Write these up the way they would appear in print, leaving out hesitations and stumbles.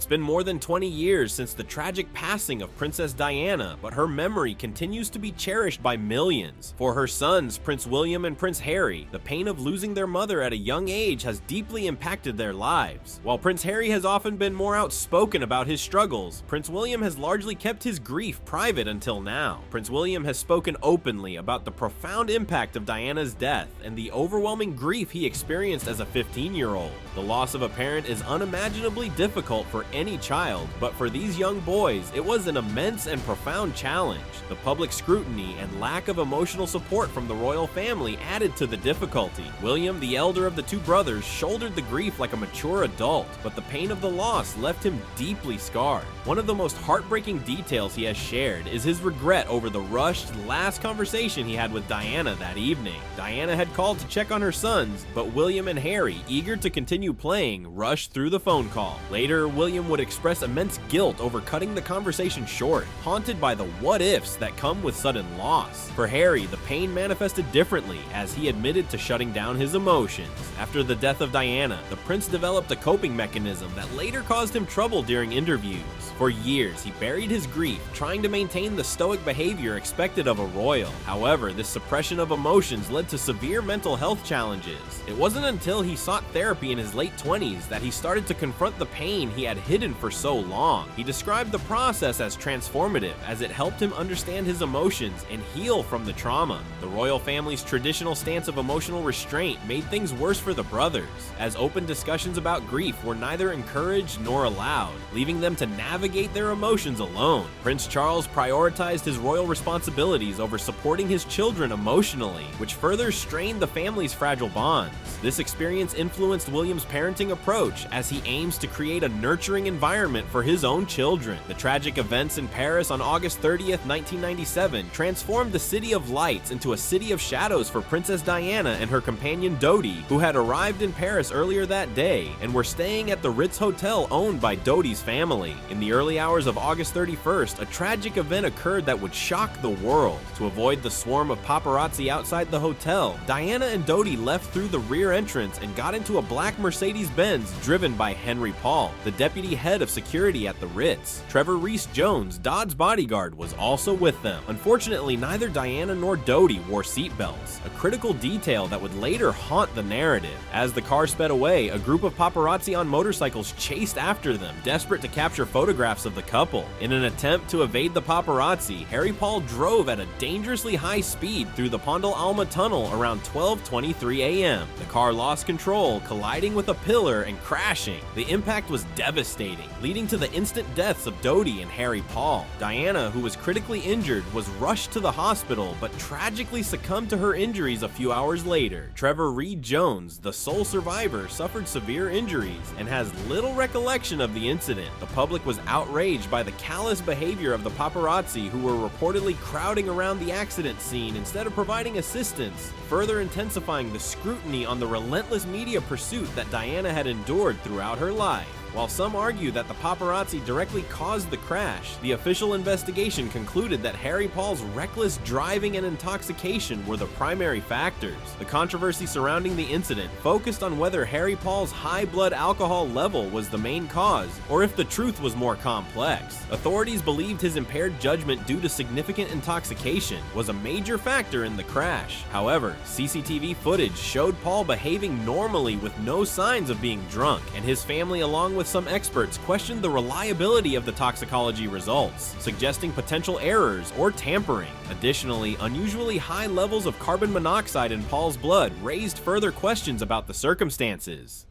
been more than 20 years since the tragic passing of Princess Diana, but her memory continues to be cherished by millions. For her sons, Prince William and Prince Harry, the pain of losing their mother at a young age has deeply impacted their lives. While Prince Harry has often been more outspoken about his struggles, Prince William has largely kept his grief private until now. Prince William has spoken openly about the profound impact of Diana's death and the overwhelming grief he experienced as a 15-year-old. The loss of a parent is unimaginably difficult for any child, but for these young boys, it was an immense and profound challenge. The public scrutiny and lack of emotional support from the royal family added to the difficulty. William, the elder of the two brothers, shouldered the grief like a mature adult, but the pain of the loss left him deeply scarred. One of the most heartbreaking details he has shared is his regret over the rushed last conversation he had with Diana that evening. Diana had called to check on her sons, but William and Harry, eager to continue playing, rushed through the phone call. Later, William would express immense guilt over cutting the conversation short, haunted by the what-ifs that come with sudden loss. For Harry, the pain manifested differently, as he admitted to shutting down his emotions. After the death of Diana, the prince developed a coping mechanism that later caused him trouble during interviews. For years, he buried his grief, trying to maintain the stoic behavior expected of a royal. However, this suppression of emotions led to severe mental health challenges. It wasn't until he sought therapy in his late 20s that he started to confront the pain he had hidden for so long. He described the process as transformative, as it helped him understand his emotions and heal from the trauma. The royal family's traditional stance of emotional restraint made things worse for the brothers, as open discussions about grief were neither encouraged nor allowed, leaving them to navigate their emotions alone. Prince Charles prioritized his royal responsibilities over supporting his children emotionally, which further strained the family's fragile bonds. This experience influenced William's parenting approach, as he aims to create a nurturing environment for his own children. The tragic events in Paris on August 30th, 1997 transformed the City of Lights into a city of shadows for Princess Diana and her companion Dodi, who had arrived in Paris earlier that day and were staying at the Ritz Hotel owned by Dodi's family. In the early hours of August 31st, a tragic event occurred that would shock the world. To avoid the swarm of paparazzi outside the hotel, Diana and Dodi left through the rear entrance and got into a black Mercedes-Benz driven by Henry Paul, the deputy head of security at the Ritz. Trevor Rees-Jones, Dodd's bodyguard, was also with them. Unfortunately, neither Diana nor Dodi wore seatbelts, a critical detail that would later haunt the narrative. As the car sped away, a group of paparazzi on motorcycles chased after them, desperate to capture photographs of the couple. In an attempt to evade the paparazzi, Harry Paul drove at a dangerously high speed through the Pont de Alma tunnel around 12:23 a.m. The car lost control, colliding with a pillar and crashing. The impact was devastating, leading to the instant deaths of Dodi and Harry Paul. Diana, who was critically injured, was rushed to the hospital, but tragically succumbed to her injuries a few hours later. Trevor Reed-Jones, the sole survivor, suffered severe injuries and has little recollection of the incident. The public was outraged by the callous behavior of the paparazzi, who were reportedly crowding around the accident scene instead of providing assistance, further intensifying the scrutiny on the relentless media pursuit that Diana had endured throughout her life. While some argue that the paparazzi directly caused the crash, the official investigation concluded that Harry Paul's reckless driving and intoxication were the primary factors. The controversy surrounding the incident focused on whether Harry Paul's high blood alcohol level was the main cause, or if the truth was more complex. Authorities believed his impaired judgment due to significant intoxication was a major factor in the crash. However, CCTV footage showed Paul behaving normally with no signs of being drunk, and his family, along with some experts, questioned the reliability of the toxicology results, suggesting potential errors or tampering. Additionally, unusually high levels of carbon monoxide in Paul's blood raised further questions about the circumstances.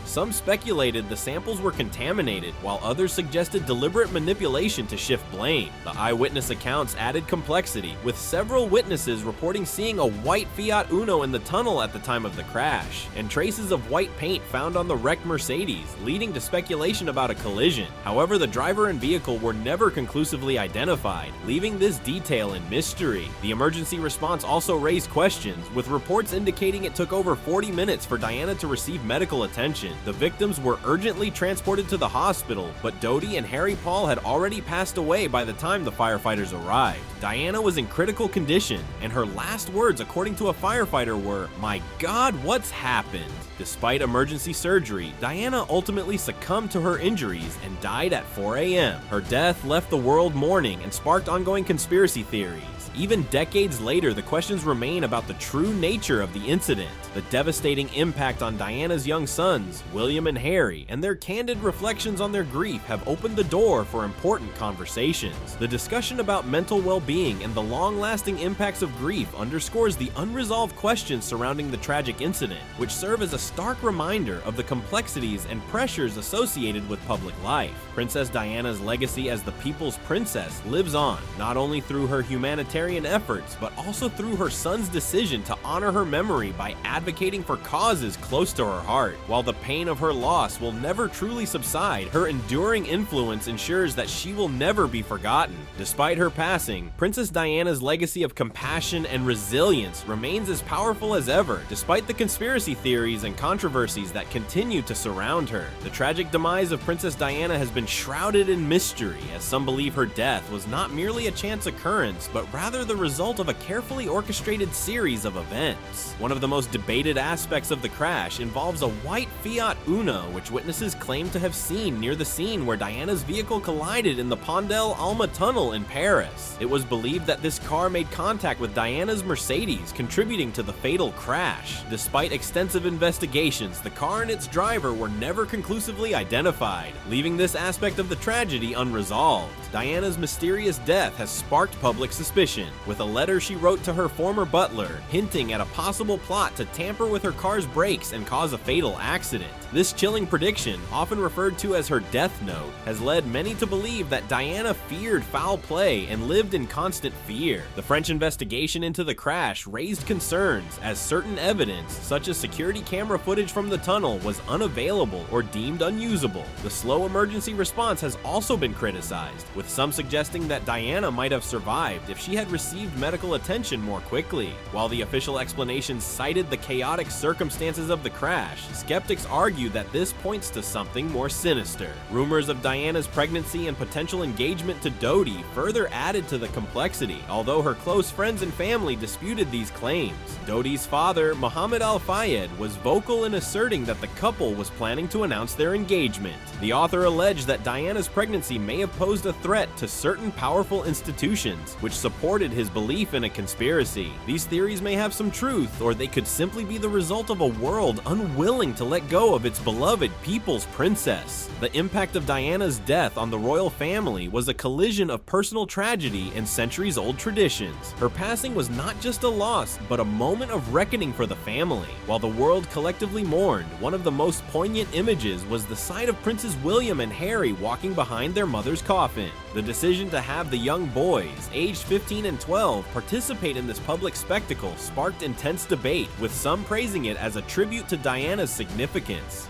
Some speculated the samples were contaminated, while others suggested deliberate manipulation to shift blame. The eyewitness accounts added complexity, with several witnesses reporting seeing a white Fiat Uno in the tunnel at the time of the crash, and traces of white paint found on the wrecked Mercedes, leading to speculation about a collision. However, the driver and vehicle were never conclusively identified, leaving this detail in mystery. The emergency response also raised questions, with reports indicating it took over 40 minutes for Diana to receive medical attention. The victims were urgently transported to the hospital, but Dodi and Harry Paul had already passed away by the time the firefighters arrived. Diana was in critical condition, and her last words, according to a firefighter, were, "My God, what's happened?" Despite emergency surgery, Diana ultimately succumbed to her injuries and died at 4 a.m. Her death left the world mourning and sparked ongoing conspiracy theories. Even decades later, the questions remain about the true nature of the incident, the devastating impact on Diana's young sons, William and Harry, and their candid reflections on their grief have opened the door for important conversations. The discussion about mental well-being and the long-lasting impacts of grief underscores the unresolved questions surrounding the tragic incident, which serve as a stark reminder of the complexities and pressures associated with public life. Princess Diana's legacy as the people's princess lives on, not only through her humanitarian efforts, but also through her son's decision to honor her memory by advocating for causes close to her heart. While the pain of her loss will never truly subside, her enduring influence ensures that she will never be forgotten. Despite her passing, Princess Diana's legacy of compassion and resilience remains as powerful as ever, despite the conspiracy theories and controversies that continue to surround her. The tragic demise of Princess Diana has been shrouded in mystery, as some believe her death was not merely a chance occurrence, but rather the result of a carefully orchestrated series of events. One of the most debated aspects of the crash involves a white Fiat Uno, which witnesses claim to have seen near the scene where Diana's vehicle collided in the Pont del Alma tunnel in Paris. It was believed that this car made contact with Diana's Mercedes, contributing to the fatal crash. Despite extensive investigations, the car and its driver were never conclusively identified, leaving this aspect of the tragedy unresolved. Diana's mysterious death has sparked public suspicion, with a letter she wrote to her former butler, hinting at a possible plot to tamper with her car's brakes and cause a fatal accident. This chilling prediction, often referred to as her death note, has led many to believe that Diana feared foul play and lived in constant fear. The French investigation into the crash raised concerns, as certain evidence, such as security camera footage from the tunnel, was unavailable or deemed unusable. The slow emergency response has also been criticized, with some suggesting that Diana might have survived if she had received medical attention more quickly. While the official explanations cited the chaotic circumstances of the crash, skeptics argue that this points to something more sinister. Rumors of Diana's pregnancy and potential engagement to Dodi further added to the complexity, although her close friends and family disputed these claims. Dodi's father, Mohammed Al-Fayed, was vocal in asserting that the couple was planning to announce their engagement. The author alleged that Diana's pregnancy may have posed a threat to certain powerful institutions, which supported his belief in a conspiracy. These theories may have some truth, or they could simply be the result of a world unwilling to let go of its beloved people's princess. The impact of Diana's death on the royal family was a collision of personal tragedy and centuries-old traditions. Her passing was not just a loss, but a moment of reckoning for the family. While the world collectively mourned, one of the most poignant images was the sight of Princes William and Harry walking behind their mother's coffin. The decision to have the young boys, aged 15 and 12, participate in this public spectacle sparked intense debate, with some praising it as a tribute to Diana's significance.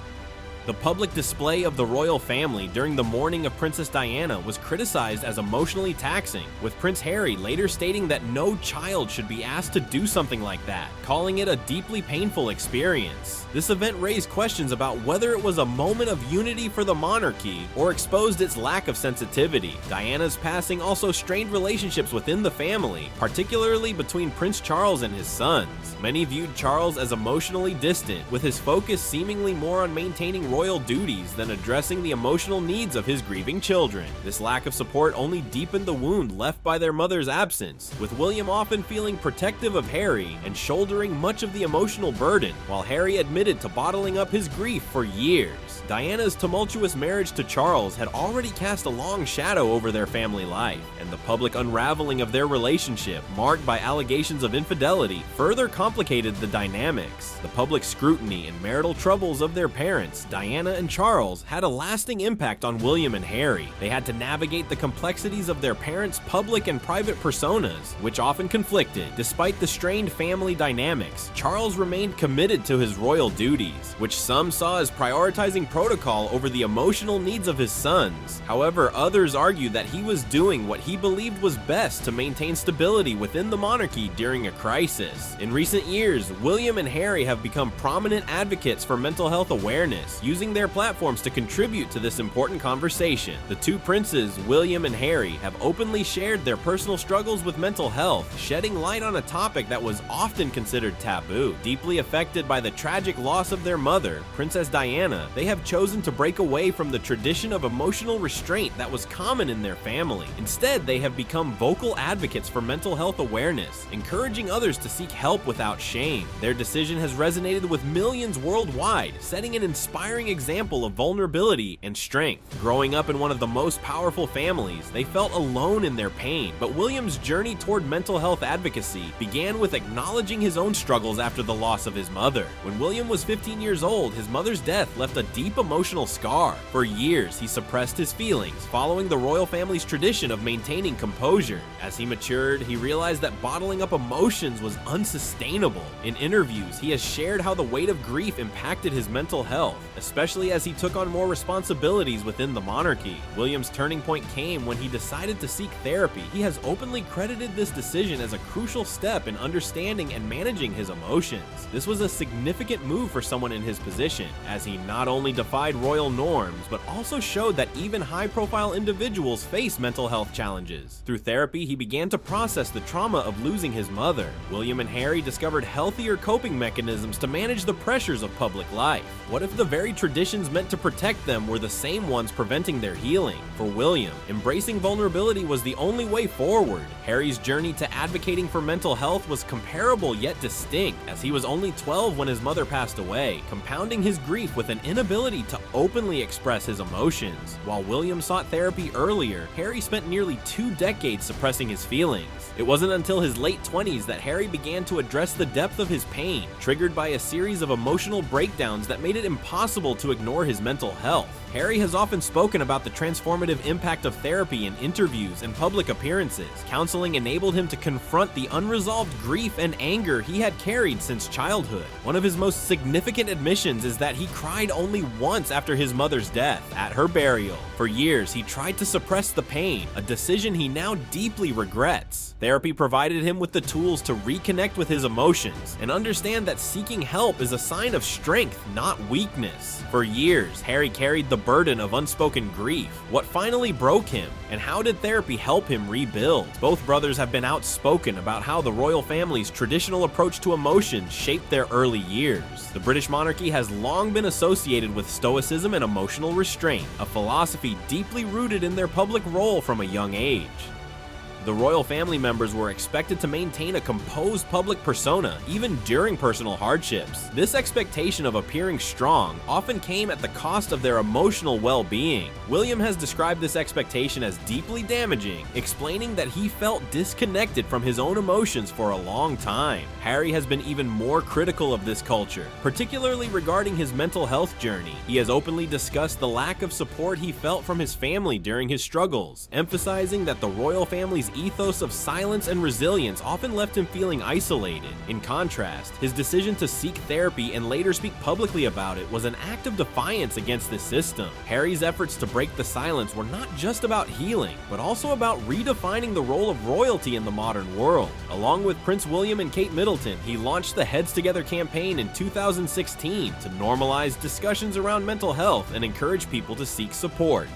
The public display of the royal family during the mourning of Princess Diana was criticized as emotionally taxing, with Prince Harry later stating that no child should be asked to do something like that, calling it a deeply painful experience. This event raised questions about whether it was a moment of unity for the monarchy or exposed its lack of sensitivity. Diana's passing also strained relationships within the family, particularly between Prince Charles and his sons. Many viewed Charles as emotionally distant, with his focus seemingly more on maintaining royal duties than addressing the emotional needs of his grieving children. This lack of support only deepened the wound left by their mother's absence, with William often feeling protective of Harry and shouldering much of the emotional burden, while Harry admitted to bottling up his grief for years. Diana's tumultuous marriage to Charles had already cast a long shadow over their family life, and the public unraveling of their relationship, marked by allegations of infidelity, further complicated the dynamics. The public scrutiny and marital troubles of their parents, Diana and Charles, had a lasting impact on William and Harry. They had to navigate the complexities of their parents' public and private personas, which often conflicted. Despite the strained family dynamics, Charles remained committed to his royal duties, which some saw as prioritizing protocol over the emotional needs of his sons. However, others argue that he was doing what he believed was best to maintain stability within the monarchy during a crisis. In recent years, William and Harry have become prominent advocates for mental health awareness, using using their platforms to contribute to this important conversation. The two princes, William and Harry, have openly shared their personal struggles with mental health, shedding light on a topic that was often considered taboo. Deeply affected by the tragic loss of their mother, Princess Diana, they have chosen to break away from the tradition of emotional restraint that was common in their family. Instead, they have become vocal advocates for mental health awareness, encouraging others to seek help without shame. Their decision has resonated with millions worldwide, setting an inspiring example of vulnerability and strength. Growing up in one of the most powerful families, they felt alone in their pain, but William's journey toward mental health advocacy began with acknowledging his own struggles after the loss of his mother. When William was 15 years old, his mother's death left a deep emotional scar. For years, he suppressed his feelings, following the royal family's tradition of maintaining composure. As he matured, he realized that bottling up emotions was unsustainable. In interviews, he has shared how the weight of grief impacted his mental health, especially as he took on more responsibilities within the monarchy. William's turning point came when he decided to seek therapy. He has openly credited this decision as a crucial step in understanding and managing his emotions. This was a significant move for someone in his position, as he not only defied royal norms, but also showed that even high-profile individuals face mental health challenges. Through therapy, he began to process the trauma of losing his mother. William and Harry discovered healthier coping mechanisms to manage the pressures of public life. What if the very traditions meant to protect them were the same ones preventing their healing? For William, embracing vulnerability was the only way forward. Harry's journey to advocating for mental health was comparable yet distinct, as he was only 12 when his mother passed away, compounding his grief with an inability to openly express his emotions. While William sought therapy earlier, Harry spent nearly 2 decades suppressing his feelings. It wasn't until his late 20s that Harry began to address the depth of his pain, triggered by a series of emotional breakdowns that made it impossible to ignore his mental health. Harry has often spoken about the transformative impact of therapy in interviews and public appearances. Counseling enabled him to confront the unresolved grief and anger he had carried since childhood. One of his most significant admissions is that he cried only once after his mother's death, at her burial. For years, he tried to suppress the pain, a decision he now deeply regrets. Therapy provided him with the tools to reconnect with his emotions and understand that seeking help is a sign of strength, not weakness. For years, Harry carried the burden of unspoken grief. What finally broke him, and how did therapy help him rebuild? Both brothers have been outspoken about how the royal family's traditional approach to emotions shaped their early years. The British monarchy has long been associated with stoicism and emotional restraint, a philosophy deeply rooted in their public role from a young age. The royal family members were expected to maintain a composed public persona, even during personal hardships. This expectation of appearing strong often came at the cost of their emotional well-being. William has described this expectation as deeply damaging, explaining that he felt disconnected from his own emotions for a long time. Harry has been even more critical of this culture, particularly regarding his mental health journey. He has openly discussed the lack of support he felt from his family during his struggles, emphasizing that the royal family's ethos of silence and resilience often left him feeling isolated. In contrast, his decision to seek therapy and later speak publicly about it was an act of defiance against this system. Harry's efforts to break the silence were not just about healing, but also about redefining the role of royalty in the modern world. Along with Prince William and Kate Middleton, he launched the Heads Together campaign in 2016 to normalize discussions around mental health and encourage people to seek support.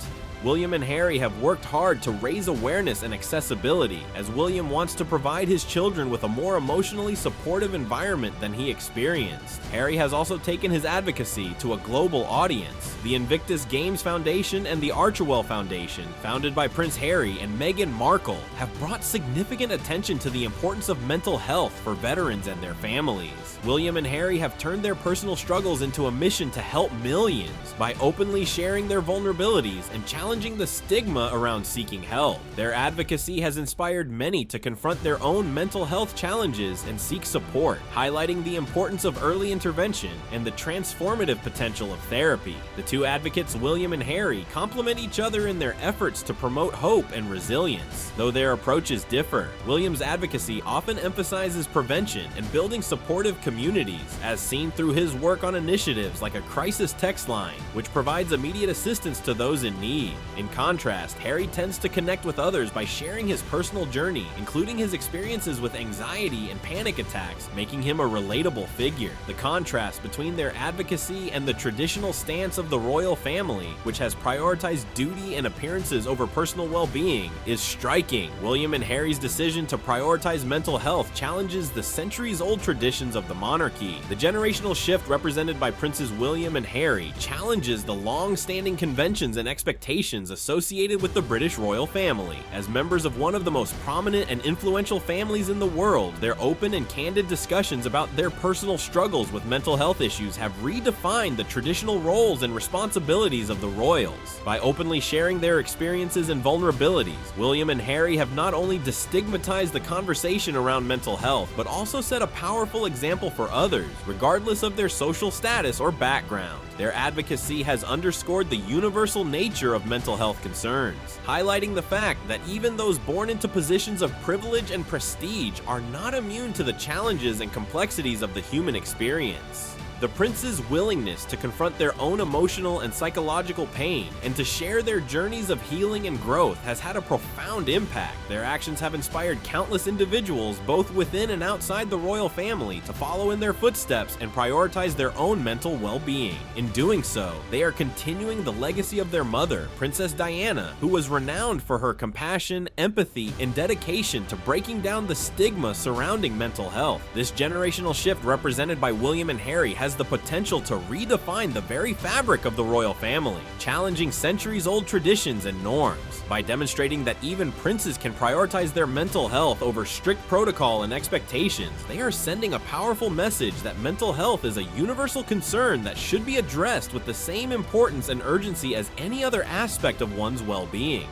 William and Harry have worked hard to raise awareness and accessibility, as William wants to provide his children with a more emotionally supportive environment than he experienced. Harry has also taken his advocacy to a global audience. The Invictus Games Foundation and the Archewell Foundation, founded by Prince Harry and Meghan Markle, have brought significant attention to the importance of mental health for veterans and their families. William and Harry have turned their personal struggles into a mission to help millions by openly sharing their vulnerabilities and challenging the stigma around seeking help. Their advocacy has inspired many to confront their own mental health challenges and seek support, highlighting the importance of early intervention and the transformative potential of therapy. The two advocates, William and Harry, complement each other in their efforts to promote hope and resilience. Though their approaches differ, William's advocacy often emphasizes prevention and building supportive communities, as seen through his work on initiatives like a crisis text line, which provides immediate assistance to those in need. In contrast, Harry tends to connect with others by sharing his personal journey, including his experiences with anxiety and panic attacks, making him a relatable figure. The contrast between their advocacy and the traditional stance of the royal family, which has prioritized duty and appearances over personal well-being, is striking. William and Harry's decision to prioritize mental health challenges the centuries-old traditions of the monarchy. The generational shift represented by Princes William and Harry challenges the long-standing conventions and expectations associated with the British royal family. As members of one of the most prominent and influential families in the world, their open and candid discussions about their personal struggles with mental health issues have redefined the traditional roles and responsibilities of the royals. By openly sharing their experiences and vulnerabilities, William and Harry have not only destigmatized the conversation around mental health, but also set a powerful example for others, regardless of their social status or background. Their advocacy has underscored the universal nature of mental health concerns, highlighting the fact that even those born into positions of privilege and prestige are not immune to the challenges and complexities of the human experience. The prince's willingness to confront their own emotional and psychological pain and to share their journeys of healing and growth has had a profound impact. Their actions have inspired countless individuals, both within and outside the royal family, to follow in their footsteps and prioritize their own mental well-being. In doing so, they are continuing the legacy of their mother, Princess Diana, who was renowned for her compassion, empathy, and dedication to breaking down the stigma surrounding mental health. This generational shift represented by William and Harry has the potential to redefine the very fabric of the royal family, challenging centuries-old traditions and norms. By demonstrating that even princes can prioritize their mental health over strict protocol and expectations, they are sending a powerful message that mental health is a universal concern that should be addressed with the same importance and urgency as any other aspect of one's well-being.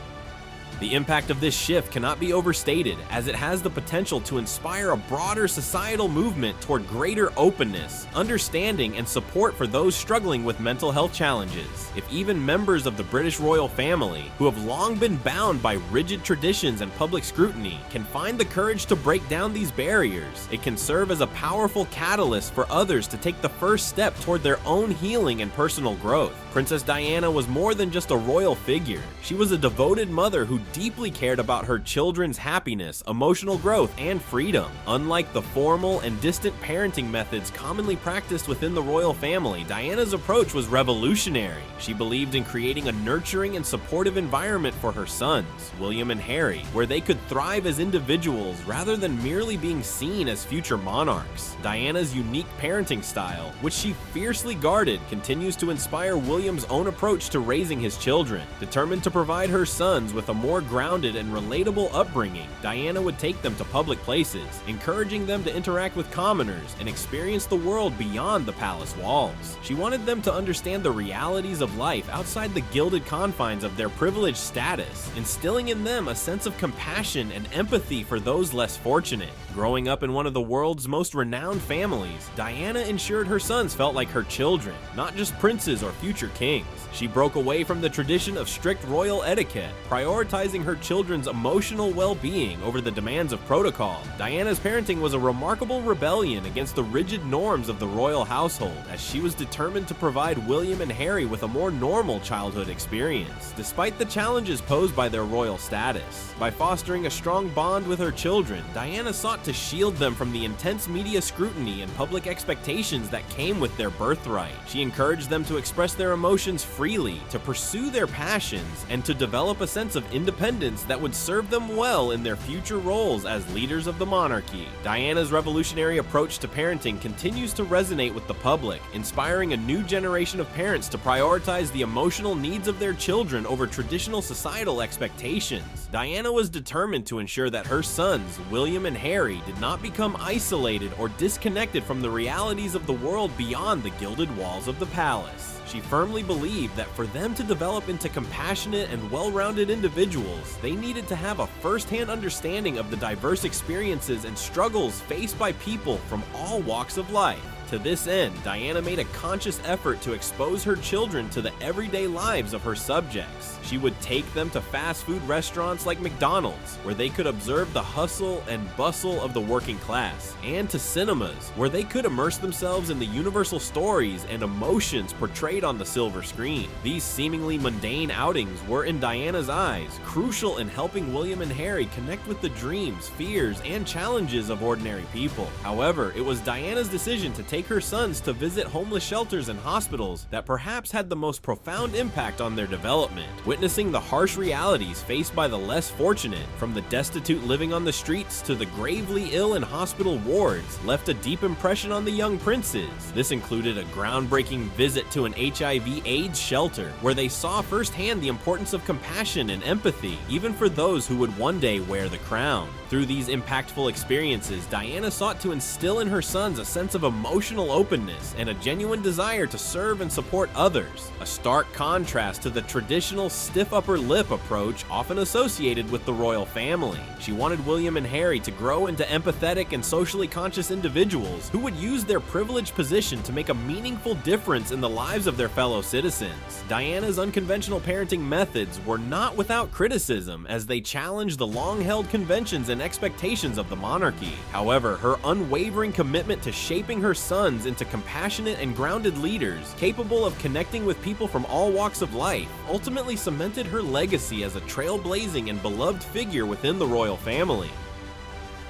The impact of this shift cannot be overstated, as it has the potential to inspire a broader societal movement toward greater openness, understanding, and support for those struggling with mental health challenges. If even members of the British royal family, who have long been bound by rigid traditions and public scrutiny, can find the courage to break down these barriers, it can serve as a powerful catalyst for others to take the first step toward their own healing and personal growth. Princess Diana was more than just a royal figure. She was a devoted mother who deeply cared about her children's happiness, emotional growth, and freedom. Unlike the formal and distant parenting methods commonly practiced within the royal family, Diana's approach was revolutionary. She believed in creating a nurturing and supportive environment for her sons, William and Harry, where they could thrive as individuals rather than merely being seen as future monarchs. Diana's unique parenting style, which she fiercely guarded, continues to inspire William's own approach to raising his children. Determined to provide her sons with a more grounded and relatable upbringing, Diana would take them to public places, encouraging them to interact with commoners and experience the world beyond the palace walls. She wanted them to understand the realities of life outside the gilded confines of their privileged status, instilling in them a sense of compassion and empathy for those less fortunate. Growing up in one of the world's most renowned families, Diana ensured her sons felt like her children, not just princes or future kings. She broke away from the tradition of strict royal etiquette, prioritizing her children's emotional well-being over the demands of protocol. Diana's parenting was a remarkable rebellion against the rigid norms of the royal household, as she was determined to provide William and Harry with a more normal childhood experience, despite the challenges posed by their royal status. By fostering a strong bond with her children, Diana sought to shield them from the intense media scrutiny and public expectations that came with their birthright. She encouraged them to express their emotions freely, to pursue their passions, and to develop a sense of independence that would serve them well in their future roles as leaders of the monarchy. Diana's revolutionary approach to parenting continues to resonate with the public, inspiring a new generation of parents to prioritize the emotional needs of their children over traditional societal expectations. Diana was determined to ensure that her sons, William and Harry, did not become isolated or disconnected from the realities of the world beyond the gilded walls of the palace. She firmly believed that for them to develop into compassionate and well-rounded individuals, they needed to have a first-hand understanding of the diverse experiences and struggles faced by people from all walks of life. To this end, Diana made a conscious effort to expose her children to the everyday lives of her subjects. She would take them to fast food restaurants like McDonald's, where they could observe the hustle and bustle of the working class, and to cinemas, where they could immerse themselves in the universal stories and emotions portrayed on the silver screen. These seemingly mundane outings were, in Diana's eyes, crucial in helping William and Harry connect with the dreams, fears, and challenges of ordinary people. However, it was Diana's decision to take her sons to visit homeless shelters and hospitals that perhaps had the most profound impact on their development. Witnessing the harsh realities faced by the less fortunate, from the destitute living on the streets to the gravely ill in hospital wards, left a deep impression on the young princes. This included a groundbreaking visit to an HIV/AIDS shelter, where they saw firsthand the importance of compassion and empathy, even for those who would one day wear the crown. Through these impactful experiences, Diana sought to instill in her sons a sense of emotional openness and a genuine desire to serve and support others, a stark contrast to the traditional stiff upper lip approach often associated with the royal family. She wanted William and Harry to grow into empathetic and socially conscious individuals who would use their privileged position to make a meaningful difference in the lives of their fellow citizens. Diana's unconventional parenting methods were not without criticism, as they challenged the long-held conventions and expectations of the monarchy. However, her unwavering commitment to shaping her sons into compassionate and grounded leaders, capable of connecting with people from all walks of life, ultimately cemented her legacy as a trailblazing and beloved figure within the royal family.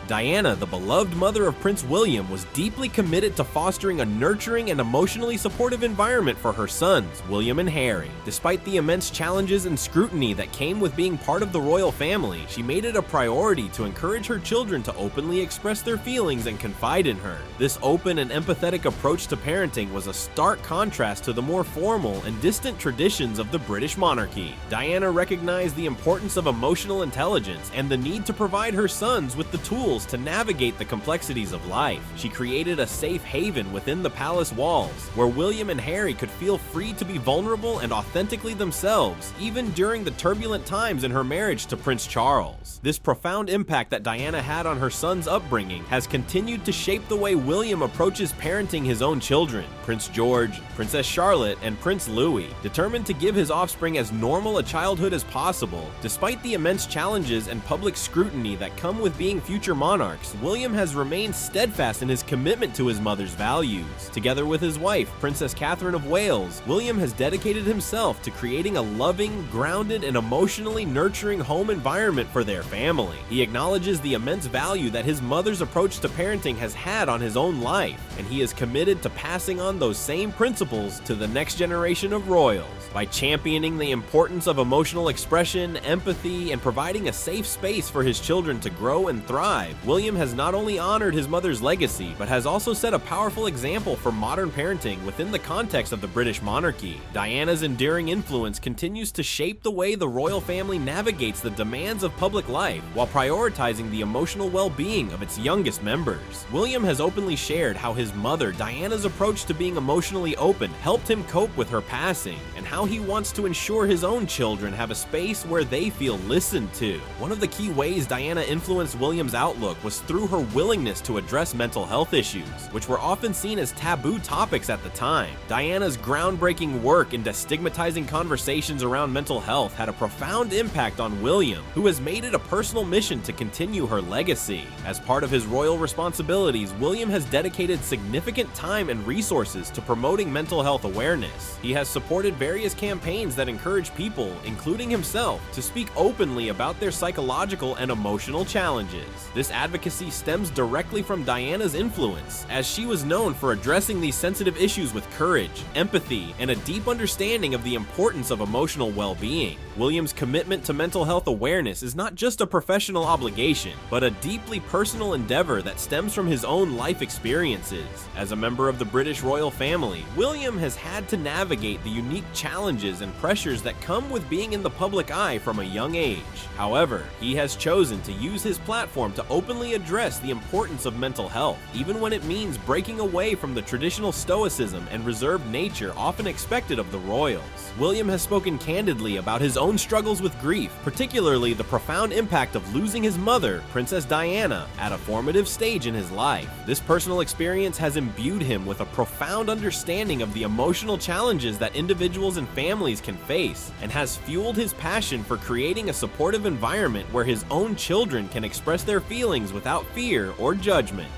Diana, the beloved mother of Prince William, was deeply committed to fostering a nurturing and emotionally supportive environment for her sons, William and Harry. Despite the immense challenges and scrutiny that came with being part of the royal family, she made it a priority to encourage her children to openly express their feelings and confide in her. This open and empathetic approach to parenting was a stark contrast to the more formal and distant traditions of the British monarchy. Diana recognized the importance of emotional intelligence and the need to provide her sons with the tools to navigate the complexities of life. She created a safe haven within the palace walls, where William and Harry could feel free to be vulnerable and authentically themselves, even during the turbulent times in her marriage to Prince Charles. This profound impact that Diana had on her son's upbringing has continued to shape the way William approaches parenting his own children, Prince George, Princess Charlotte, and Prince Louis. Determined to give his offspring as normal a childhood as possible, despite the immense challenges and public scrutiny that come with being future monarchs, William has remained steadfast in his commitment to his mother's values. Together with his wife, Princess Catherine of Wales, William has dedicated himself to creating a loving, grounded, and emotionally nurturing home environment for their family. He acknowledges the immense value that his mother's approach to parenting has had on his own life, and he is committed to passing on those same principles to the next generation of royals. By championing the importance of emotional expression, empathy, and providing a safe space for his children to grow and thrive, William has not only honored his mother's legacy, but has also set a powerful example for modern parenting within the context of the British monarchy. Diana's enduring influence continues to shape the way the royal family navigates the demands of public life, while prioritizing the emotional well-being of its youngest members. William has openly shared how his mother, Diana's approach to being emotionally open helped him cope with her passing, and how he wants to ensure his own children have a space where they feel listened to. One of the key ways Diana influenced William's outlook was through her willingness to address mental health issues, which were often seen as taboo topics at the time. Diana's groundbreaking work in destigmatizing conversations around mental health had a profound impact on William, who has made it a personal mission to continue her legacy. As part of his royal responsibilities, William has dedicated significant time and resources to promoting mental health awareness. He has supported various campaigns that encourage people, including himself, to speak openly about their psychological and emotional challenges. This advocacy stems directly from Diana's influence, as she was known for addressing these sensitive issues with courage, empathy, and a deep understanding of the importance of emotional well-being. William's commitment to mental health awareness is not just a professional obligation, but a deeply personal endeavor that stems from his own life experiences. As a member of the British royal family, William has had to navigate the unique challenges and pressures that come with being in the public eye from a young age. However, he has chosen to use his platform to openly address the importance of mental health, even when it means breaking away from the traditional stoicism and reserved nature often expected of the royals. William has spoken candidly about his own struggles with grief, particularly the profound impact of losing his mother, Princess Diana, at a formative stage in his life. This personal experience has imbued him with a profound understanding of the emotional challenges that individuals and families can face, and has fueled his passion for creating a supportive environment where his own children can express their feelings without fear or judgment.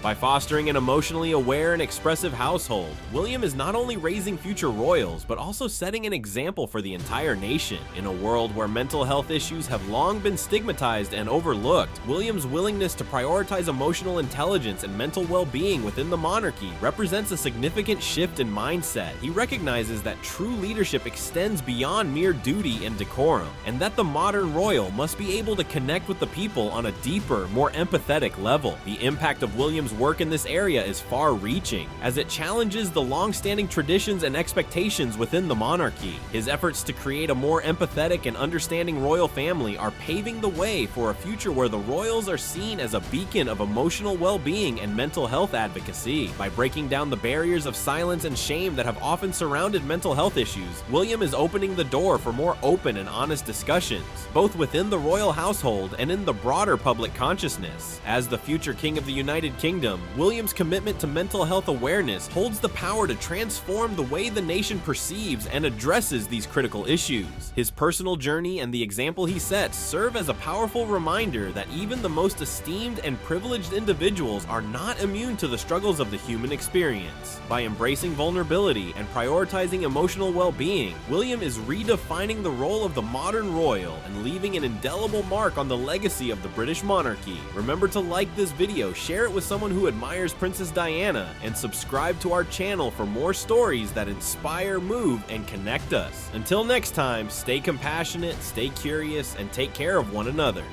By fostering an emotionally aware and expressive household, William is not only raising future royals, but also setting an example for the entire nation. In a world where mental health issues have long been stigmatized and overlooked, William's willingness to prioritize emotional intelligence and mental well-being within the monarchy represents a significant shift in mindset. He recognizes that true leadership extends beyond mere duty and decorum, and that the modern royal must be able to connect with the people on a deeper, more empathetic level. The impact of William's work in this area is far-reaching, as it challenges the long-standing traditions and expectations within the monarchy. His efforts to create a more empathetic and understanding royal family are paving the way for a future where the royals are seen as a beacon of emotional well-being and mental health advocacy. By breaking down the barriers of silence and shame that have often surrounded mental health issues, William is opening the door for more open and honest discussions, both within the royal household and in the broader public consciousness. As the future king of the United Kingdom, William's commitment to mental health awareness holds the power to transform the way the nation perceives and addresses these critical issues. His personal journey and the example he sets serve as a powerful reminder that even the most esteemed and privileged individuals are not immune to the struggles of the human experience. By embracing vulnerability and prioritizing emotional well-being, William is redefining the role of the modern royal and leaving an indelible mark on the legacy of the British monarchy. Remember to like this video, share it with someone who admires Princess Diana, and subscribe to our channel for more stories that inspire, move, and connect us. Until next time, stay compassionate, stay curious, and take care of one another.